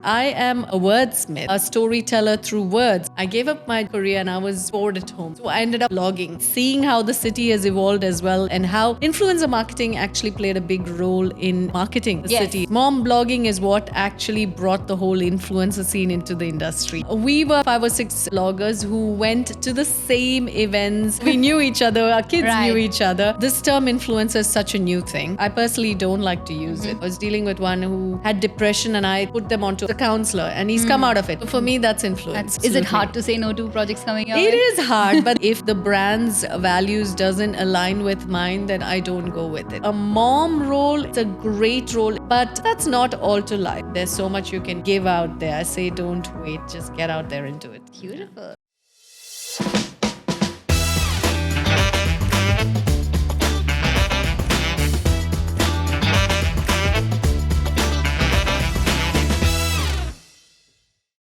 I am a wordsmith, a storyteller through words. I gave up my career and I was bored at home. So I ended up blogging, seeing how the city has evolved as well and how influencer marketing actually played a big role in marketing the city. Mom blogging is what actually brought the whole influencer scene into the industry. We were 5 or 6 bloggers who went to the same events. We knew each other, our kids knew each other. This term influencer is such a new thing. I personally don't like to use it. I was dealing with one who had depression and I put them onto the counselor and he's come out of it. So for me, that's influence. Is it hard to say no to projects coming your It way? is hard, but if the brand's values doesn't align with mine, then I don't go with it. A mom role, it's a great role, but that's not all to life. There's so much you can give out there. I say don't wait, just get out there and do it. Beautiful.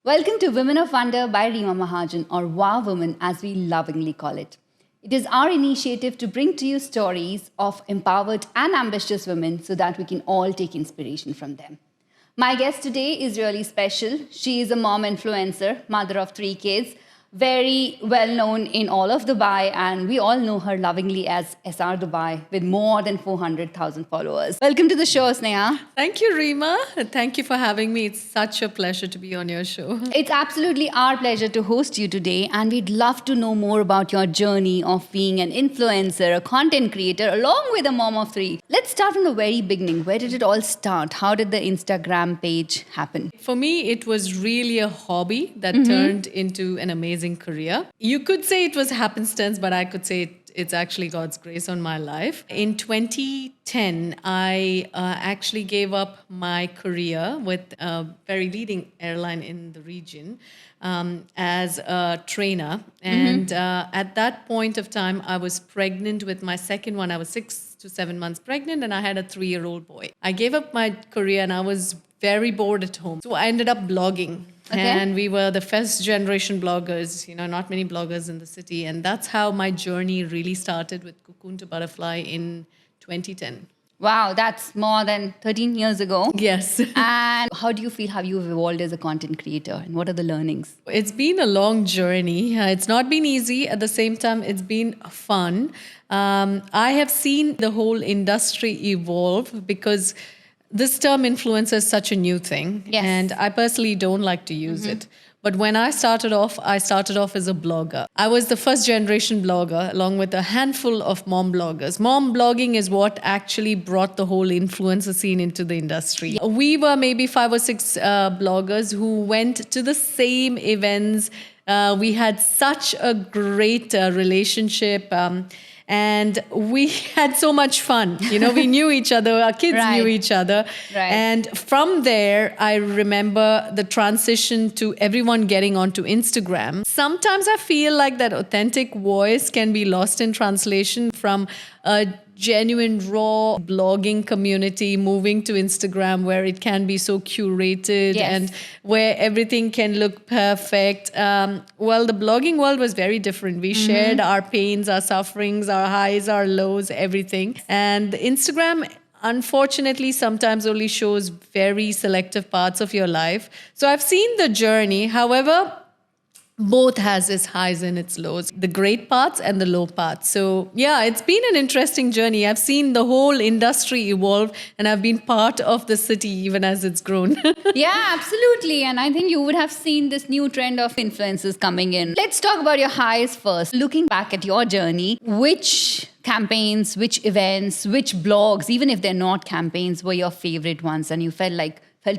Welcome to Women of Wonder by Reema Mahajan, or WOW Women as we lovingly call it. It is our initiative to bring to you stories of empowered and ambitious women so that we can all take inspiration from them. My guest today is really special. She is a mom influencer, mother of 3 kids, very well known in all of Dubai, and we all know her lovingly as SR Dubai with more than 400,000 followers. Welcome to the show, Sneha. Thank you, Reema. Thank you for having me. It's such a pleasure to be on your show. It's absolutely our pleasure to host you today, and we'd love to know more about your journey of being an influencer, a content creator, along with a mom of 3. Let's start from the very beginning. Where did it all start? How did the Instagram page happen? For me, it was really a hobby that turned into an amazing career. You could say it was happenstance, but I could say it's actually God's grace on my life. In 2010, I actually gave up my career with a very leading airline in the region as a trainer. And at that point of time, I was pregnant with my second one. I was 6 to 7 months pregnant and I had a 3-year-old boy. I gave up my career and I was very bored at home. So I ended up blogging. And we were the first generation bloggers, not many bloggers in the city. And that's how my journey really started with Cocoon to Butterfly in 2010. Wow, that's more than 13 years ago. Yes. And how do you feel how you've evolved as a content creator, and what are the learnings? It's been a long journey. It's not been easy. At the same time, it's been fun. I have seen the whole industry evolve because this term influencer is such a new thing. And I personally don't like to use it. But when I started off as a blogger. I was the first generation blogger along with a handful of mom bloggers. Mom blogging is what actually brought the whole influencer scene into the industry. We were maybe 5 or 6 bloggers who went to the same events. We had such a great relationship. And we had so much fun. We knew each other, our kids knew each other. And from there, I remember the transition to everyone getting onto Instagram. Sometimes I feel like that authentic voice can be lost in translation from a genuine, raw blogging community moving to Instagram where it can be so curated and where everything can look perfect. Well, the blogging world was very different. We shared our pains, our sufferings, our highs, our lows, everything. And Instagram, unfortunately, sometimes only shows very selective parts of your life. So I've seen the journey. However, both has its highs and its lows, the great parts and the low parts. So yeah, it's been an interesting journey. I've seen the whole industry evolve and I've been part of the city even as it's grown. Yeah, absolutely. And I think you would have seen this new trend of influencers coming in. Let's talk about your highs first. Looking back at your journey, which campaigns, which events, which blogs, even if they're not campaigns, were your favorite ones and you felt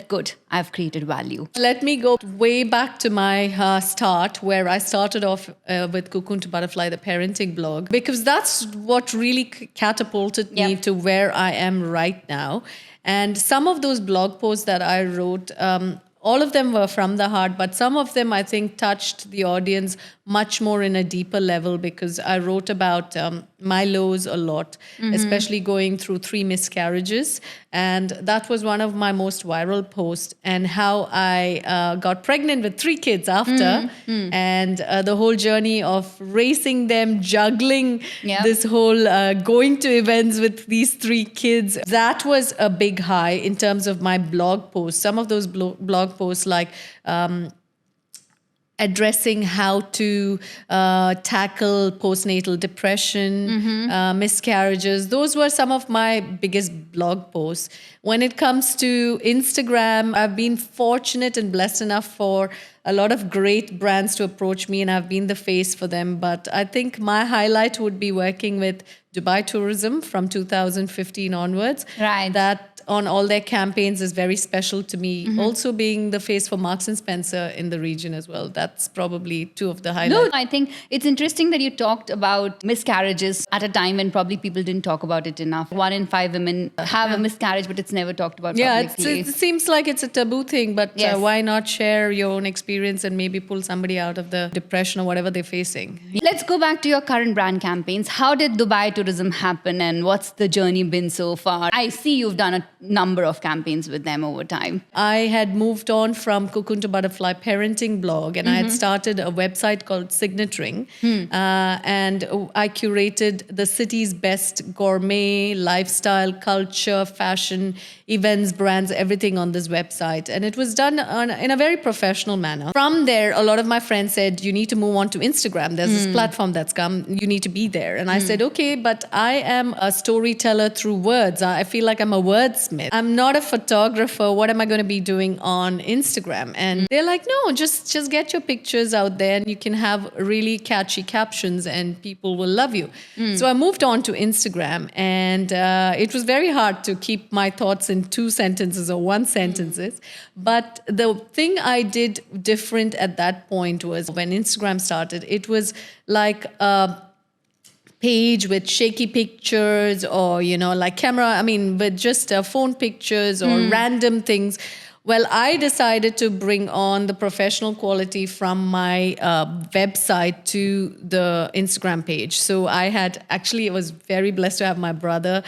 good, I've created value? Let me go way back to my start, where I started off with Cocoon to Butterfly, the parenting blog, because that's what really catapulted me to where I am right now. And some of those blog posts that I wrote, all of them were from the heart, but some of them I think touched the audience much more in a deeper level because I wrote about my lows a lot, especially going through 3 miscarriages. And that was one of my most viral posts, and how I got pregnant with 3 kids after, and the whole journey of raising them, juggling this whole going to events with these 3 kids. That was a big high in terms of my blog posts. Some of those blog posts like addressing how to tackle postnatal depression, miscarriages. Those were some of my biggest blog posts. When it comes to Instagram, I've been fortunate and blessed enough for a lot of great brands to approach me, and I've been the face for them. But I think my highlight would be working with Dubai Tourism from 2015 onwards. Right. That on all their campaigns is very special to me. Also being the face for Marks and Spencer in the region as well. That's probably 2 of the highlights. No, I think it's interesting that you talked about miscarriages at a time when probably people didn't talk about it enough. 1 in 5 women have a miscarriage, but it's never talked about publicly. It seems like it's a taboo thing, but Yes. why not share your own experience and maybe pull somebody out of the depression or whatever they're facing? Let's go back to your current brand campaigns. How did Dubai Tourism happen, and what's the journey been so far? I see you've done a number of campaigns with them over time. I had moved on from Cocoon to Butterfly parenting blog, and I had started a website called Signaturing, and I curated the city's best gourmet, lifestyle, culture, fashion, events, brands, everything on this website. And it was done in a very professional manner. From there, a lot of my friends said, you need to move on to Instagram. There's this platform that's come. You need to be there. And I said, okay, but I am a storyteller through words. I feel like I'm a wordsmith. I'm not a photographer. What am I going to be doing on Instagram? And they're like, no, just get your pictures out there and you can have really catchy captions and people will love you. So I moved on to Instagram, and it was very hard to keep my thoughts in 2 sentences or 1 sentences. But the thing I did different at that point was when Instagram started, it was like page with shaky pictures or, like with just phone pictures or random things. Well, I decided to bring on the professional quality from my website to the Instagram page. So I was very blessed to have my brother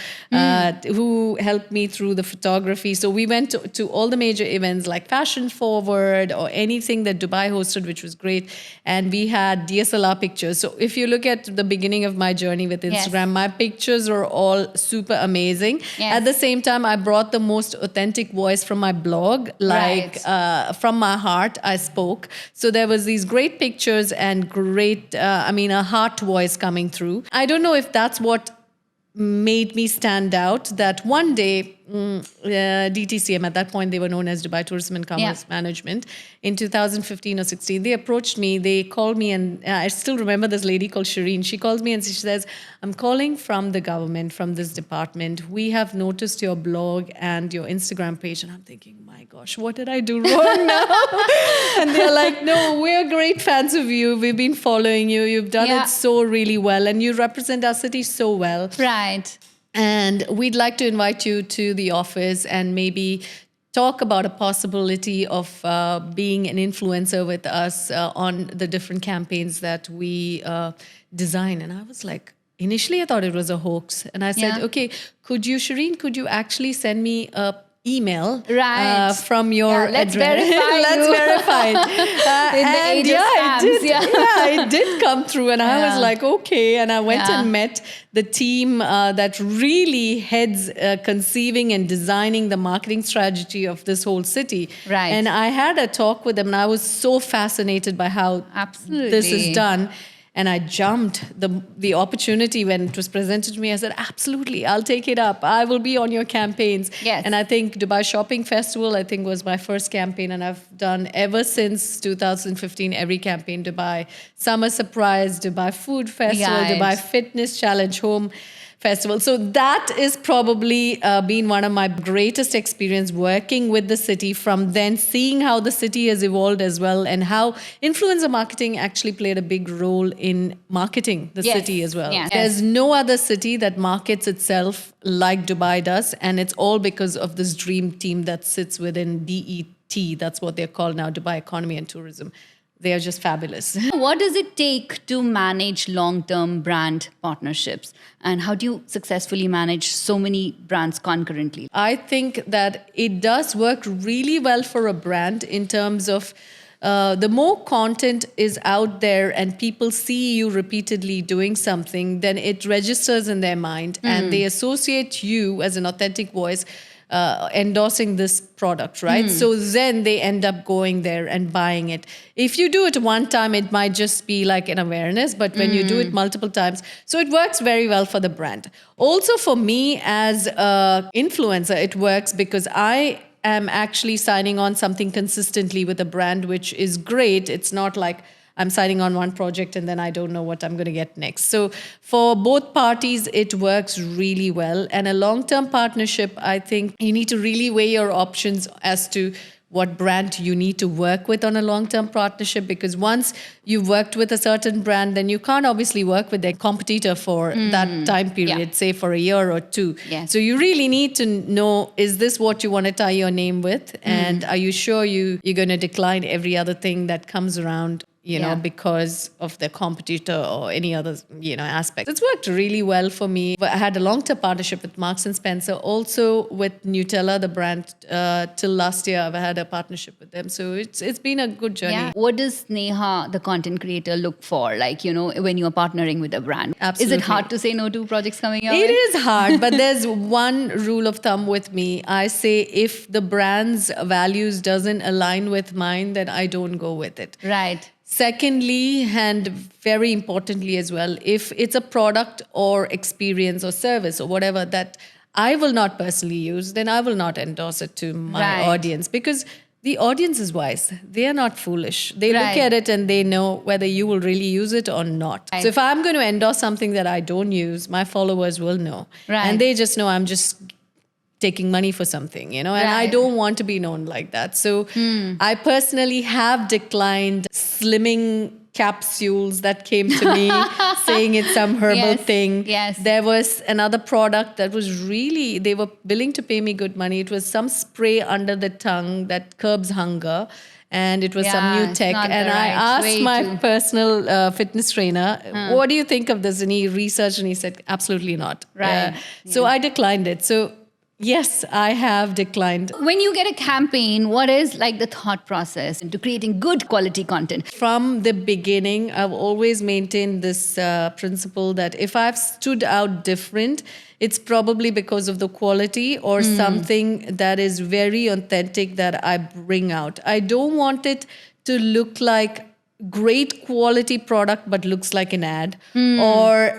who helped me through the photography. So we went to all the major events like Fashion Forward or anything that Dubai hosted, which was great. And we had DSLR pictures. So if you look at the beginning of my journey with Instagram, my pictures are all super amazing. Yes. At the same time, I brought the most authentic voice from my blog. From my heart, I spoke. So there was these great pictures and great, a heart voice coming through. I don't know if that's what made me stand out, that one day DTCM, at that point they were known as Dubai Tourism and Commerce Management, in 2015 or 16, they approached me, they called me, and I still remember this lady called Shireen. She calls me and she says, I'm calling from the government, from this department. We have noticed your blog and your Instagram page. And I'm thinking, my gosh, what did I do wrong now? And they're like, no, we're great fans of you. We've been following you. You've done it so really well. And you represent our city so well. Right. And we'd like to invite you to the office and maybe talk about a possibility of being an influencer with us on the different campaigns that we design. And I was like, initially I thought it was a hoax. And I said, okay, Shireen, could you actually send me a email from your let's address? Let's verify it. It did come through, and I was like, okay. And I went and met the team that really heads conceiving and designing the marketing strategy of this whole city. Right. And I had a talk with them, and I was so fascinated by how this is done. And I jumped the opportunity when it was presented to me. I said, absolutely, I'll take it up. I will be on your campaigns. Yes. And I think Dubai Shopping Festival, was my first campaign. And I've done ever since 2015, every campaign. Dubai Summer Surprise, Dubai Food Festival, Dubai Fitness Challenge Home Festival. So that is probably been one of my greatest experience working with the city, from then seeing how the city has evolved as well, and how influencer marketing actually played a big role in marketing the city as well. Yes. There's no other city that markets itself like Dubai does, and it's all because of this dream team that sits within DET. That's what they're called now, Dubai Economy and Tourism. they are just fabulous. What does it take to manage long-term brand partnerships? And how do you successfully manage so many brands concurrently? I think that it does work really well for a brand in terms of the more content is out there and people see you repeatedly doing something, then it registers in their mind and they associate you as an authentic voice endorsing this product, right? So then they end up going there and buying it. If you do it one time, it might just be like an awareness, but when you do it multiple times, so it works very well for the brand. Also for me as an influencer, it works because I am actually signing on something consistently with a brand, which is great. It's not like I'm signing on one project and then I don't know what I'm going to get next. So for both parties, it works really well. And a long-term partnership, I think you need to really weigh your options as to what brand you need to work with on a long-term partnership, because once you've worked with a certain brand, then you can't obviously work with their competitor for that time period, say for a year or two. Yes. So you really need to know, is this what you want to tie your name with? And are you sure you're going to decline every other thing that comes around, you know, because of the competitor or any other, you know, aspect. It's worked really well for me. I had a long-term partnership with Marks and Spencer, also with Nutella, the brand. Till last year, I've had a partnership with them. So it's been a good journey. Yeah. What does Sneha, the content creator, look for? Like, you know, when you're partnering with a brand? Absolutely. Is it hard to say no to projects coming your way? It is hard, but there's one rule of thumb with me. I say if the brand's values doesn't align with mine, then I don't go with it. Right. Secondly, and very importantly as well, if it's a product or experience or service or whatever that I will not personally use, then I will not endorse it to my audience, because the audience is wise. They are not foolish. They look at it and they know whether you will really use it or not. So if I'm going to endorse something that I don't use, my followers will know. And they just know I'm just taking money for something, you know, and I don't want to be known like that. So I personally have declined slimming capsules that came to me saying it's some herbal thing. Yes. There was another product that was really, they were willing to pay me good money. It was some spray under the tongue that curbs hunger. And it was some new tech. And I asked my personal fitness trainer, what do you think of this? And he researched and he said, absolutely not. So I declined it. So yes, I have declined. When you get a campaign, what is like the thought process into creating good quality content? From the beginning, I've always maintained this principle that if I've stood out different, it's probably because of the quality or something that is very authentic that I bring out. I don't want it to look like great quality product but looks like an ad, or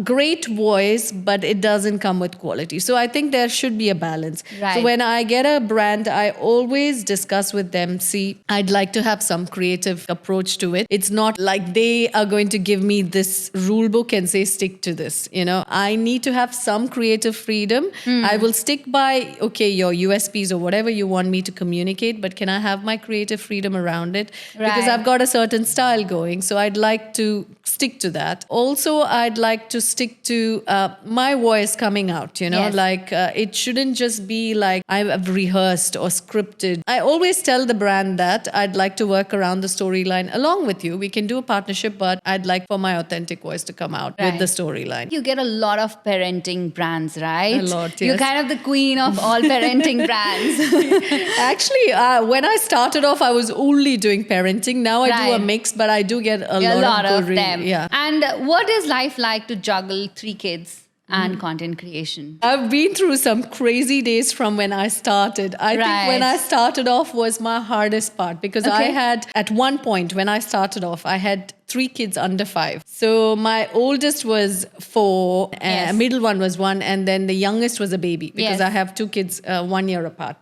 great voice but it doesn't come with quality. So I think there should be a balance. So when I get a brand, I always discuss with them, see, I'd like to have some creative approach to it. It's not like they are going to give me this rule book and say stick to this, you know. I need to have some creative freedom. I will stick by, okay, your USPs or whatever you want me to communicate, but can I have my creative freedom around it? Because I've got a certain style going, so I'd like to stick to that. Also, I'd like to stick to my voice coming out, you know, like it shouldn't just be like I've rehearsed or scripted. I always tell the brand that I'd like to work around the storyline along with you. We can do a partnership, but I'd like for my authentic voice to come out with the storyline. You get a lot of parenting brands, right? A lot, yes. You're kind of the queen of all parenting brands. Actually, when I started off, I was only doing parenting. Now I do a mix, but I do get a lot of them. Yeah. And what is life like to juggle 3 kids and content creation? I've been through some crazy days from when I started. I think when I started off was my hardest part, because I had, at one point when I started off, I had 3 kids under 5. So my oldest was 4, middle one was 1, and then the youngest was a baby, because I have 2 kids 1 year apart.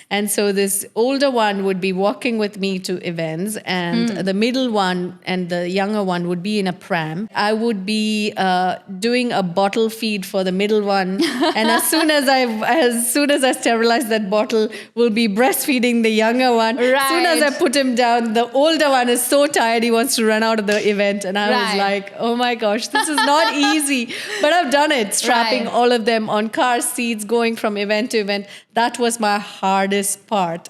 And so this older one would be walking with me to events, and the middle one and the younger one would be in a pram. I would be doing a bottle feed for the middle one, and as soon as I sterilize that bottle, will be breastfeeding the younger one. As soon as I put him down, the older one is so tired he wants to run out of the event, and I was like, oh my gosh, this is not easy, but I've done it. Strapping all of them on car seats, going from event to event. That was my hardest part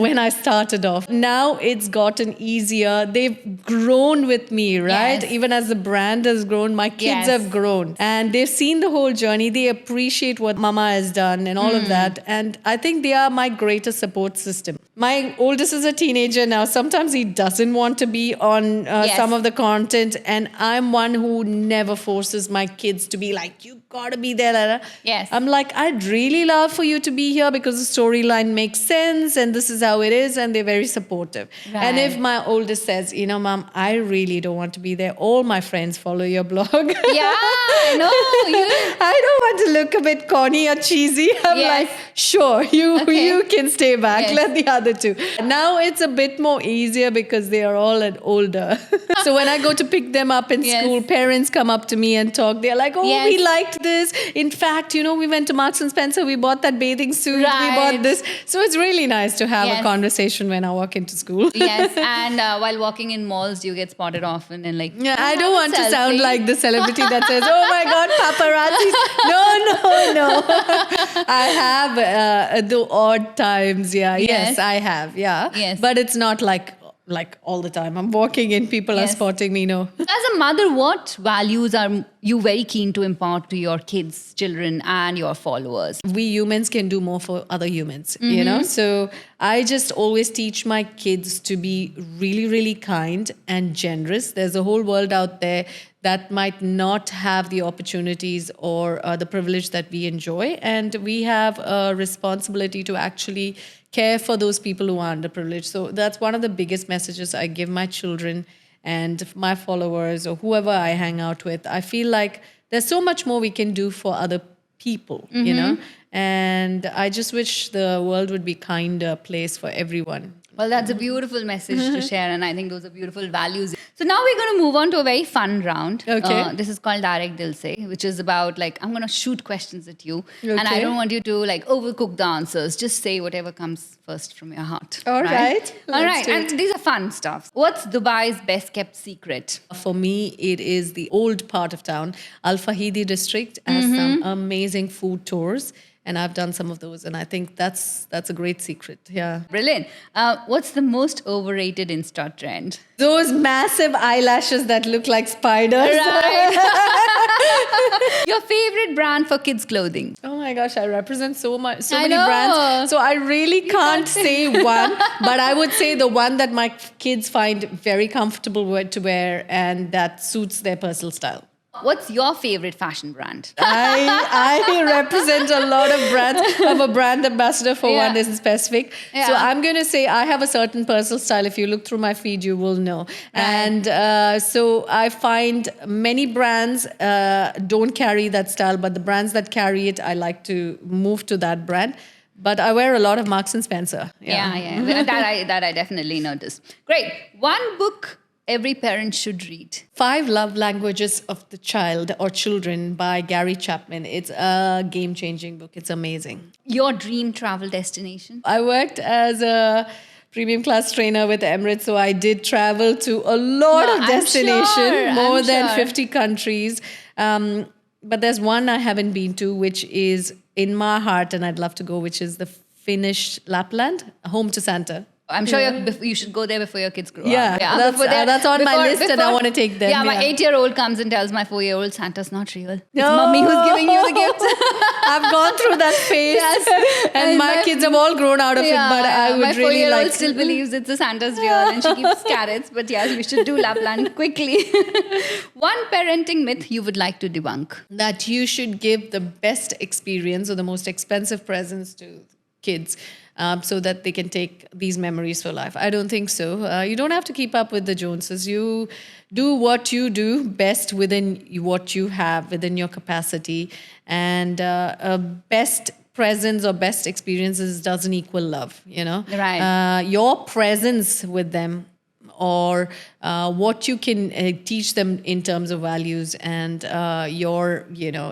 when I started off. Now it's gotten easier. They've grown with me, right? Yes. Even as the brand has grown, my kids Yes. have grown and they've seen the whole journey. They appreciate what mama has done and all of that. And I think they are my greatest support system. My oldest is a teenager now. Sometimes he doesn't want to be on Yes. some of the content. And I'm one who never forces my kids to be like, you gotta be there. Yes. I'm like, I'd really love for you to be here because the storyline makes sense and this is how it is. And they're very supportive. And if Right. my oldest says, Mom, I really don't want to be there. All my friends follow your blog. Yeah, I know. I don't want to look a bit corny or cheesy. I'm Yes. like, sure, Okay. you can stay back. Yes. Let the other two. Now it's a bit more easier because they are all older. So when I go to pick them up in Yes. school, parents come up to me and talk. They're like, oh, Yes. we liked this. In fact, we went to Marks and Spencer. We bought that bathing suit. Right. We bought this. So it's really nice to have Yes. a conversation when I walk into school. Yes, and while walking in malls, you get spotted often and like. Yeah, I have don't a want to sound selfie." like the celebrity that says, oh my God, paparazzi. No. I have the odd times. Yeah. Yes, Yes. I have. Yeah. Yes. But it's not like all the time. I'm walking in, people are Yes. spotting me. No. As a mother, what values are you very keen to impart to your kids, children, and your followers? We humans can do more for other humans. So I just always teach my kids to be really, really kind and generous. There's a whole world out there that might not have the opportunities or the privilege that we enjoy, and we have a responsibility to actually care for those people who are underprivileged. So that's one of the biggest messages I give my children and my followers or whoever I hang out with. I feel like there's so much more we can do for other people, and I just wish the world would be a kinder place for everyone. Well, that's a beautiful message to share, and I think those are beautiful values. So now we're going to move on to a very fun round. Okay. This is called Direct Dil Se, which is about I'm going to shoot questions at you, and I Okay. don't want you to overcook the answers. Just say whatever comes first from your heart. All right. All Let's right. do And these are fun stuff. What's Dubai's best kept secret? For me, it is the old part of town. Al Fahidi district has some amazing food tours, and I've done some of those, and I think that's a great secret. Yeah. Brilliant. What's the most overrated Insta trend? Those massive eyelashes that look like spiders. Your favorite brand for kids' clothing? Oh my gosh, I represent so I many know. brands. So I really can't say one, but I would say the one that my kids find very comfortable to wear and that suits their personal style. What's your favorite fashion brand? I represent a lot of brands. I'm a brand ambassador for Yeah. one in specific. Yeah. So I'm going to say I have a certain personal style. If you look through my feed, you will know. And so I find many brands don't carry that style, but the brands that carry it, I like to move to that brand. But I wear a lot of Marks and Spencer. Yeah. that I definitely noticed. Great. One book every parent should read. 5 Love Languages of the Child or Children by Gary Chapman. It's a game-changing book. It's amazing. Your dream travel destination? I worked as a premium class trainer with Emirates, so I did travel to a lot No, of I'm destinations, sure, more I'm than sure. 50 countries. But there's one I haven't been to, which is in my heart, and I'd love to go, which is the Finnish Lapland, home to Santa. I'm sure you should go there before your kids grow Yeah, up. that's on my list and I want to take them. Yeah, my Yeah. 8-year-old comes and tells my 4-year-old Santa's not real. It's mommy who's giving you the gift. I've gone through that phase. Yes. And And my kids have all grown out of it, but I my would really 4-year-old like still believes it's a Santa's real and she keeps carrots. But yes, we should do Lapland quickly. One parenting myth you would like to debunk. that you should give the best experience or the most expensive presents to kids so that they can take these memories for life. I don't think so. You don't have to keep up with the Joneses. You do what you do best within what you have, within your capacity. And best presence or best experiences doesn't equal love, Right. Your presence with them or what you can teach them in terms of values and your,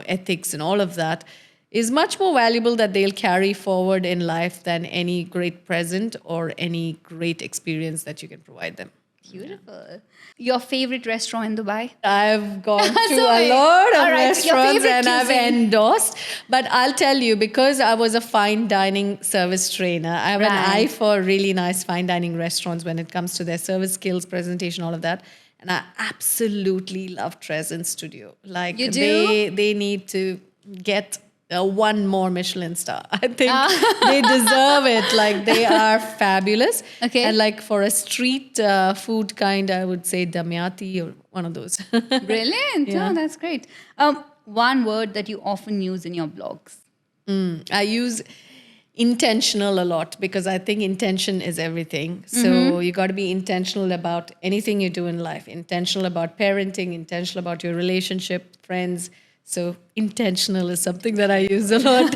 ethics and all of that is much more valuable that they'll carry forward in life than any great present or any great experience that you can provide them. Beautiful. Your favorite restaurant in Dubai? I've gone to So a wait, lot of all right, your restaurants favorite and I've cuisine. endorsed. But I'll tell you, because I was a fine dining service trainer, I have an eye Right. for really nice fine dining restaurants when it comes to their service skills, presentation, all of that. And I absolutely love Trescent Studio. Like You do? they need to get one more Michelin star. I think Ah. they deserve it. Like they are fabulous. Okay. And like for a street food kind, I would say Damiati or one of those. Brilliant. Yeah. Oh, that's great. One word that you often use in your blogs. I use intentional a lot because I think intention is everything. Mm-hmm. So you got to be intentional about anything you do in life, intentional about parenting, intentional about your relationship, friends. So intentional is something that I use a lot.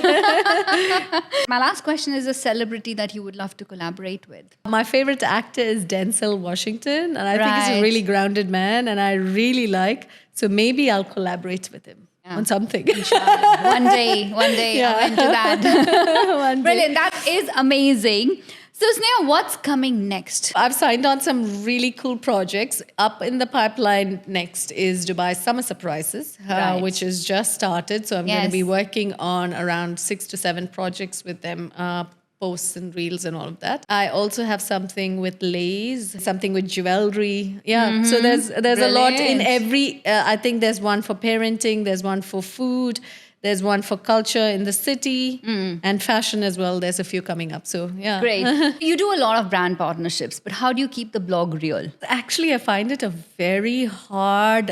My last question is a celebrity that you would love to collaborate with. My favorite actor is Denzel Washington, and I think he's Right. a really grounded man, and I really like. So maybe I'll collaborate with him on something. One day, Yeah. I'm into that. One day. Brilliant. That is amazing. So, Sneha, what's coming next? I've signed on some really cool projects. Up in the pipeline next is Dubai Summer Surprises, Right. which has just started. So I'm going to be Yes. working on around 6 to 7 projects with them. Posts and reels and all of that. I also have something with lace, something with jewelry. Yeah, so there's a lot in Brilliant. every. I think there's one for parenting, there's one for food, there's one for culture in the city, and fashion as well. There's a few coming up. So yeah, Great. You do a lot of brand partnerships, but how do you keep the blog real? Actually, I find it a very hard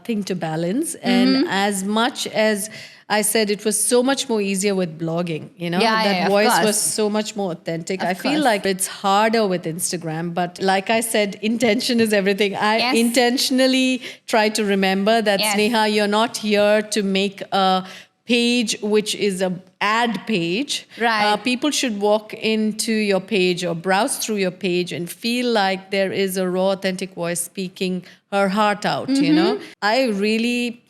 thing to balance. And as much as I said, it was so much more easier with blogging, that of voice course. was so much more authentic. I feel course. like it's harder with Instagram. But like I said, intention is everything. I Yes. intentionally try to remember that, Yes. Sneha, you're not here to make a page which is a ad page. Right. People should walk into your page or browse through your page and feel like there is a raw, authentic voice speaking her heart out, I really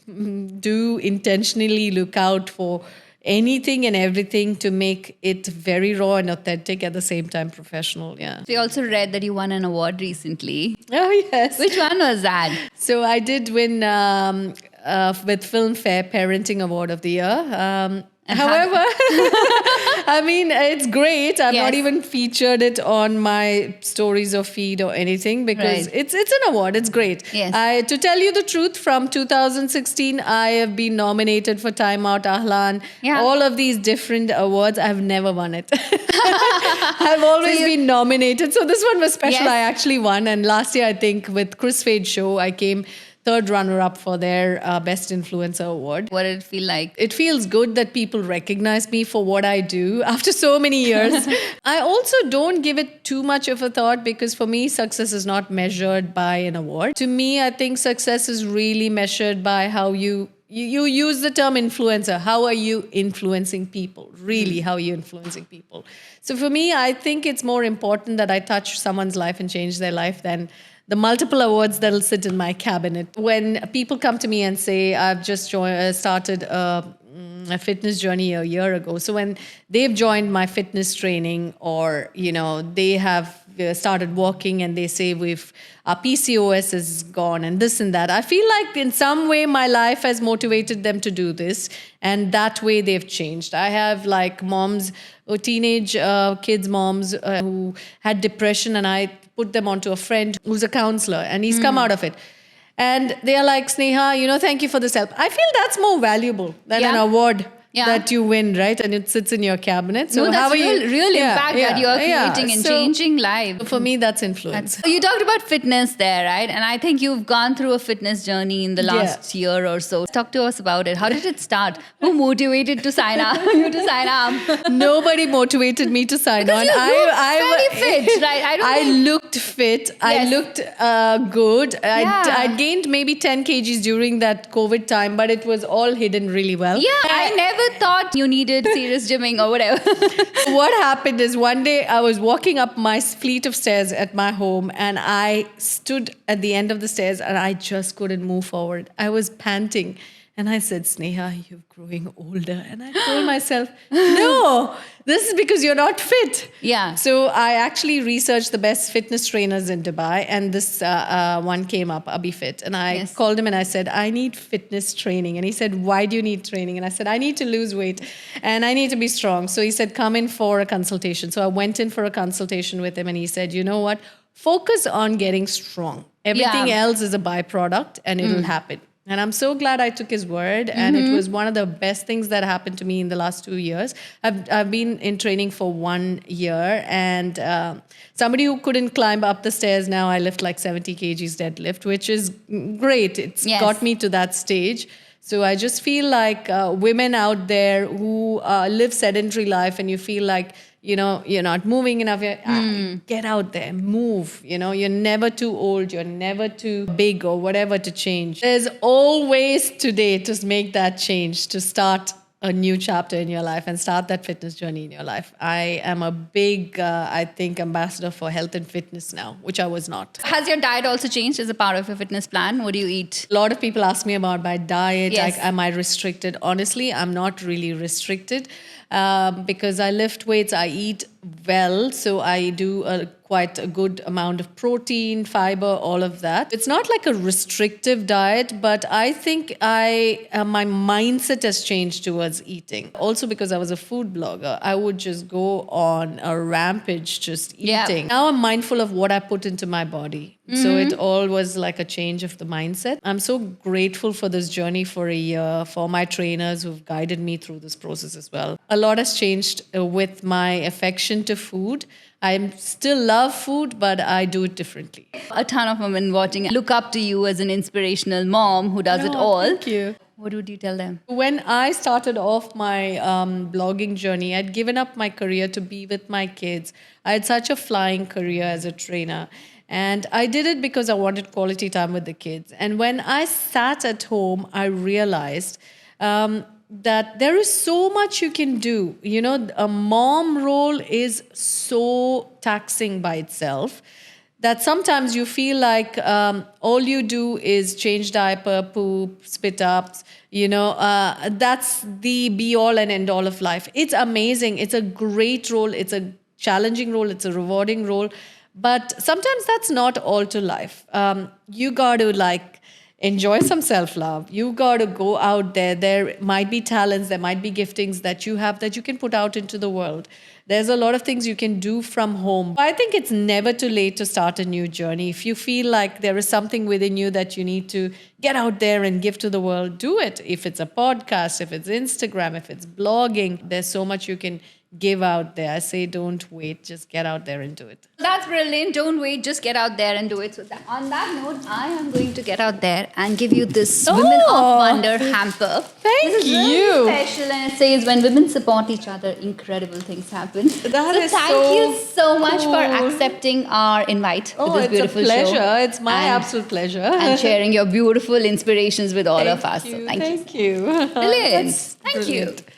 do intentionally look out for anything and everything to make it very raw and authentic at the same time professional. Yeah. We also read that you won an award recently. Oh, yes. Which one was that? So I did win with Filmfare Parenting Award of the Year. However, I mean, it's great. I've not Yes. even featured it on my stories or feed or anything because Right. it's an award. It's great. Yes. To tell you the truth, from 2016, I have been nominated for Time Out Ahlan. Yeah. All of these different awards. I've never won it. I've always been nominated. So this one was special. Yes. I actually won. And last year, I think with Chris Fade's show, I came third runner-up for their Best Influencer Award. What did it feel like? It feels good that people recognize me for what I do after so many years. I also don't give it too much of a thought because for me, success is not measured by an award. To me, I think success is really measured by how you use the term influencer. How are you influencing people? Really, how are you influencing people? So for me, I think it's more important that I touch someone's life and change their life than the multiple awards that'll sit in my cabinet. When people come to me and say, I've just started a fitness journey a year ago. So when they've joined my fitness training or, they have started walking and they say our PCOS is gone and this and that. I feel like in some way my life has motivated them to do this and that way they've changed. I have like moms, teenage kids moms who had depression and I put them onto a friend who's a counselor and he's come out of it. And they are like, Sneha, thank you for this help. I feel that's more valuable than an award that you win, right? And it sits in your cabinet. So No, how that's are you? real impact that you are creating and So changing lives. for me, that's influence. So you talked about fitness there, right? And I think you've gone through a fitness journey in the last year or so. Talk to us about it. How did it start? Who motivated to sign up? You to sign up? Nobody motivated me to sign on. You look very fit, right? I looked fit. I Yes. looked good. Yeah. I gained maybe 10 kgs during that COVID time, but it was all hidden really well. Yeah, I never thought you needed serious gymming or whatever. What happened is one day I was walking up my fleet of stairs at my home and I stood at the end of the stairs and I just couldn't move forward. I was panting. And I said, Sneha, you're growing older. And I told myself, no, this is because you're not fit. Yeah. So I actually researched the best fitness trainers in Dubai, and this one came up, AbiFit. And I Yes. called him and I said, I need fitness training. And he said, why do you need training? And I said, I need to lose weight and I need to be strong. So he said, come in for a consultation. So I went in for a consultation with him, and he said, you know what? Focus on getting strong. Everything Yeah. else is a byproduct, and it'll happen. And I'm so glad I took his word. And it was one of the best things that happened to me in the last 2 years. I've been in training for 1 year. And somebody who couldn't climb up the stairs, now I lift like 70 kgs deadlift, which is great. It's Yes. got me to that stage. So I just feel like women out there who live sedentary life, and you feel like, you're not moving enough. Get out there, move. You're never too old. You're never too big or whatever to change. There's always today to make that change, to start a new chapter in your life and start that fitness journey in your life. I am a big, I think, ambassador for health and fitness now, which I was not. Has your diet also changed as a part of your fitness plan? What do you eat? A lot of people ask me about my diet. Yes. Am I restricted? Honestly, I'm not really restricted because I lift weights, I eat well. So I do quite a good amount of protein, fiber, all of that. It's not like a restrictive diet, but I think my mindset has changed towards eating. Also because I was a food blogger, I would just go on a rampage just Yeah. eating. Now I'm mindful of what I put into my body. So it all was like a change of the mindset. I'm so grateful for this journey for a year, for my trainers who've guided me through this process as well. A lot has changed with my affection to food. I still love food, but I do it differently. A ton of women watching look up to you as an inspirational mom who does it all. Thank you. What would you tell them? When I started off my blogging journey, I'd given up my career to be with my kids. I had such a flying career as a trainer. And I did it because I wanted quality time with the kids. And when I sat at home, I realized that there is so much you can do. A mom role is so taxing by itself that sometimes you feel like all you do is change diaper, poop, spit ups. That's the be all and end all of life. It's amazing. It's a great role. It's a challenging role. It's a rewarding role. But sometimes that's not all to life. You got to enjoy some self-love. You got to go out there. There might be talents, there might be giftings that you have that you can put out into the world. There's a lot of things you can do from home. I think it's never too late to start a new journey. If you feel like there is something within you that you need to get out there and give to the world, do it. If it's a podcast, if it's Instagram, if it's blogging, there's so much you can give out there. I say don't wait, just get out there and do it. That's brilliant. Don't wait, just get out there and do it. So on that note, I am going to get out there and give you this Women of Wonder hamper. Thank this is really you. special, and it says when women support each other, incredible things happen. That is thank so you so much for cool. accepting our invite to this It's beautiful a pleasure. show. It's my And- absolute pleasure. And sharing your beautiful inspirations with all of us. So thank you. Thank you. Brilliant. That's Thank you. brilliant.